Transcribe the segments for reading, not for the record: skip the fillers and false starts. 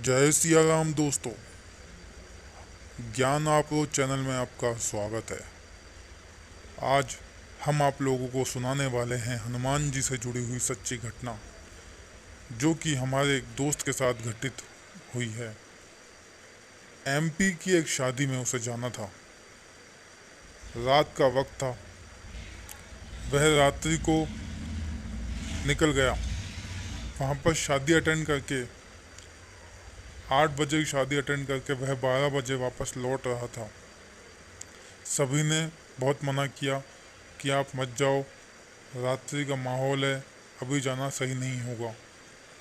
जय सिया राम दोस्तों। ज्ञान आपरो चैनल में आपका स्वागत है। आज हम आप लोगों को सुनाने वाले हैं हनुमान जी से जुड़ी हुई सच्ची घटना, जो कि हमारे एक दोस्त के साथ घटित हुई है। एमपी की एक शादी में उसे जाना था। रात का वक्त था। वह रात्रि को निकल गया। वहाँ पर शादी अटेंड करके 8 बजे की शादी अटेंड करके वह 12 बजे वापस लौट रहा था। सभी ने बहुत मना किया कि आप मत जाओ, रात्रि का माहौल है, अभी जाना सही नहीं होगा।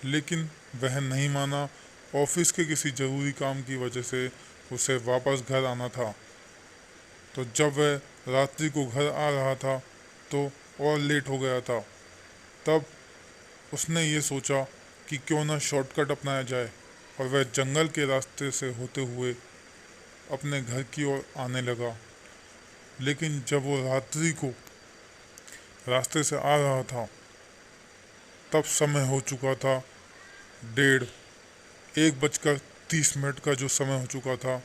लेकिन वह नहीं माना। ऑफिस के किसी ज़रूरी काम की वजह से उसे वापस घर आना था। तो जब वह रात्रि को घर आ रहा था तो और लेट हो गया था। तब उसने ये सोचा कि क्यों ना शॉर्टकट अपनाया जाए, और वह जंगल के रास्ते से होते हुए अपने घर की ओर आने लगा। लेकिन जब वो रात्रि को रास्ते से आ रहा था, तब समय हो चुका था 1:30 का जो समय हो चुका था।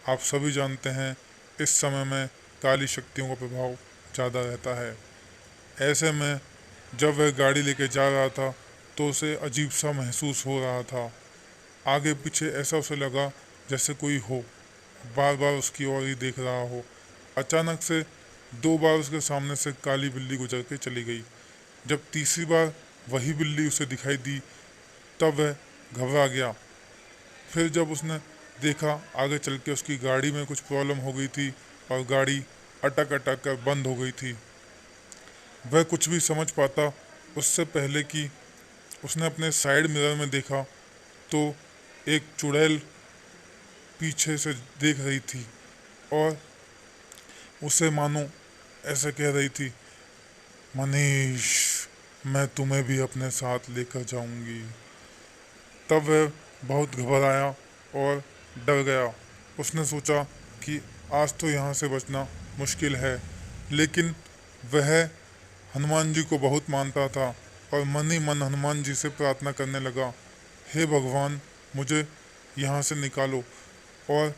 आप सभी जानते हैं इस समय में काली शक्तियों का प्रभाव ज़्यादा रहता है। ऐसे में जब वह गाड़ी लेके जा रहा था तो उसे अजीब सा महसूस हो रहा था। आगे पीछे ऐसा उसे लगा जैसे कोई हो, बार बार उसकी ओर ही देख रहा हो। अचानक से 2 बार उसके सामने से काली बिल्ली गुजर के चली गई। जब तीसरी बार वही बिल्ली उसे दिखाई दी, तब वह घबरा गया। फिर जब उसने देखा आगे चल के उसकी गाड़ी में कुछ प्रॉब्लम हो गई थी और गाड़ी अटक अटक कर बंद हो गई थी। वह कुछ भी समझ पाता उससे पहले कि उसने अपने साइड मिरर में देखा तो एक चुड़ैल पीछे से देख रही थी और उसे मानो ऐसे कह रही थी, मनीष, मैं तुम्हें भी अपने साथ लेकर जाऊंगी। तब वह बहुत घबराया और डर गया। उसने सोचा कि आज तो यहाँ से बचना मुश्किल है। लेकिन वह हनुमान जी को बहुत मानता था और मन ही मन हनुमान जी से प्रार्थना करने लगा, हे भगवान, मुझे यहाँ से निकालो। और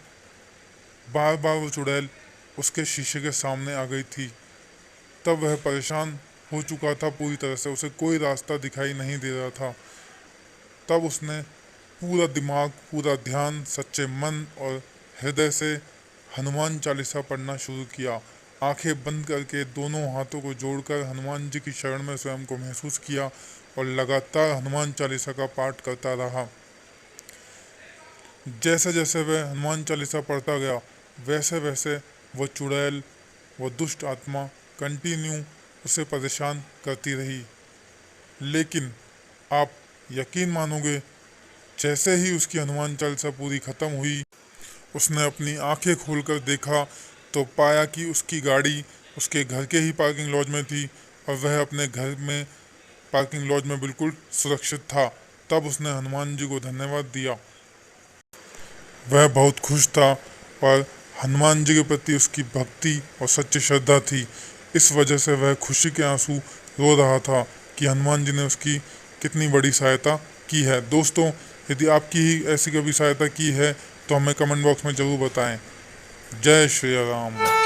बार बार वो चुड़ैल उसके शीशे के सामने आ गई थी। तब वह परेशान हो चुका था पूरी तरह से, उसे कोई रास्ता दिखाई नहीं दे रहा था। तब उसने पूरा दिमाग, पूरा ध्यान, सच्चे मन और हृदय से हनुमान चालीसा पढ़ना शुरू किया। आंखें बंद करके दोनों हाथों को जोड़कर हनुमान जी की शरण में स्वयं को महसूस किया और लगातार हनुमान चालीसा का पाठ करता रहा। जैसे जैसे वह हनुमान चालीसा पढ़ता गया, वैसे वैसे वह चुड़ैल, वह दुष्ट आत्मा कंटिन्यू उसे परेशान करती रही। लेकिन आप यकीन मानोगे, जैसे ही उसकी हनुमान चालीसा पूरी खत्म हुई, उसने अपनी आंखें खोलकर देखा तो पाया कि उसकी गाड़ी उसके घर के ही पार्किंग लॉज में थी और वह अपने घर में पार्किंग लॉज में बिल्कुल सुरक्षित था। तब उसने हनुमान जी को धन्यवाद दिया। वह बहुत खुश था और हनुमान जी के प्रति उसकी भक्ति और सच्ची श्रद्धा थी। इस वजह से वह खुशी के आंसू रो रहा था कि हनुमान जी ने उसकी कितनी बड़ी सहायता की है। दोस्तों, यदि आपकी ही ऐसी कभी सहायता की है तो हमें कमेंट बॉक्स में ज़रूर बताएं। जय श्री राम।